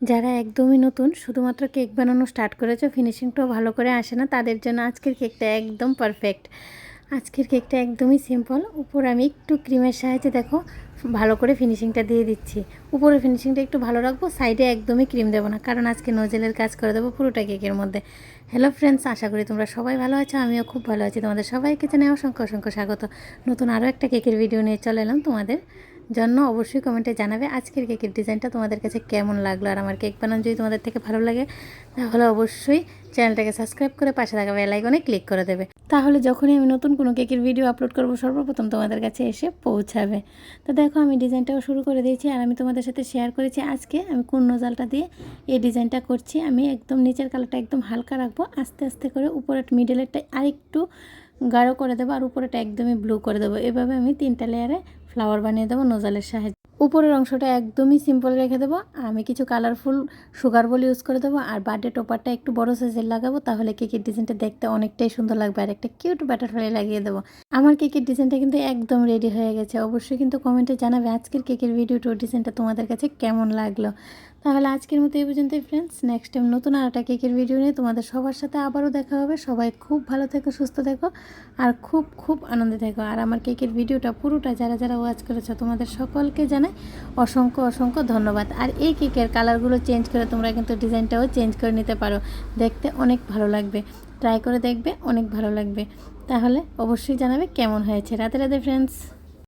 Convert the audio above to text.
যারা একদমই নতুন শুধুমাত্র কেক বানানো স্টার্ট করেছো, ফিনিশিংটাও ভালো করে আসে না, তাদের জন্য আজকের কেকটা একদম পারফেক্ট। আজকের কেকটা একদমই সিম্পল। উপর আমি একটু ক্রিমের সাহায্যে দেখো ভালো করে ফিনিশিংটা দিয়ে দিচ্ছি। উপরে ফিনিশিংটা একটু ভালো রাখবো, সাইডে একদমই ক্রিম দেবো না, কারণ আজকে নোজেলের কাজ করে দেবো পুরোটা কেকের মধ্যে। হ্যালো ফ্রেন্ডস, আশা করি তোমরা সবাই ভালো আছো, আমিও খুব ভালো আছি। তোমাদের সবাইকে জানাই অসংখ্য অসংখ্য স্বাগত। নতুন আরও একটা কেকের ভিডিও নিয়ে চলে এলাম তোমাদের জন্য। অবশ্যই কমেন্টে জানাবে আজকের কেকের ডিজাইনটা তোমাদের কাছে কেমন লাগলো। আর আমার কেক বানানো যদি তোমাদের থেকে ভালো লাগে তাহলে অবশ্যই চ্যানেলটাকে সাবস্ক্রাইব করে পাশে থাকা বেল আইকনে ক্লিক করে দেবে, তাহলে যখনই আমি নতুন কোনো কেকের ভিডিও আপলোড করব সর্বপ্রথম তোমাদের কাছে এসে পৌঁছাবে। তো দেখো আমি ডিজাইনটাও শুরু করে দিয়েছি, আর আমি তোমাদের সাথে শেয়ার করেছি আজকে আমি কোন নোজালটা দিয়ে এই ডিজাইনটা করছি। আমি একদম নিচের কালারটা একদম হালকা রাখবো, আস্তে আস্তে করে উপরের মিডলেরটা আরেকটু গাঢ় করে দেবো, আর উপরেটা একদমই ব্লু করে দেবো। এভাবে আমি 3টা লেয়ারে ফ্লাওয়ার বানিয়ে দেবো নোজালের সাহায্যে। উপরের অংশটা একদমই সিম্পল রেখে দেবো। আমি কিছু কালারফুল সুগার বল ইউজ করে দেবো, আর বার্থডে টপারটা একটু বড় সাইজের লাগাবো, তাহলে কেকের ডিজাইনটা দেখতে অনেকটাই সুন্দর লাগবে। আর একটা কিউট বাটারফ্লাই লাগিয়ে দেবো। আমার কেকের ডিজাইনটা কিন্তু একদম রেডি হয়ে গেছে। অবশ্যই কিন্তু কমেন্টে জানাবে আজকের কেকের ভিডিওটার ডিজাইনটা তোমাদের কাছে কেমন লাগলো। তাহলে আজকের মতো এই পর্যন্তই ফ্রেন্ডস। নেক্সট টাইম নতুন আর একটা কেকের ভিডিও নিয়ে তোমাদের সবার সাথে আবারও দেখা হবে। সবাই খুব ভালো থেকো, সুস্থ থেকো, আর খুব খুব আনন্দে থেকো। আর আমার কেকের ভিডিওটা পুরোটা যারা যারা ওয়াচ করেছো তোমাদের সকলকে জানাই অসংখ্য অসংখ্য ধন্যবাদ। আর এই কেকের কালারগুলো চেঞ্জ করে তোমরা কিন্তু ডিজাইনটাও চেঞ্জ করে নিতে পারো, দেখতে অনেক ভালো লাগবে। ট্রাই করে দেখবে, অনেক ভালো লাগবে। তাহলে অবশ্যই জানাবে কেমন হয়েছে। রাতে রাতে ফ্রেন্ডস।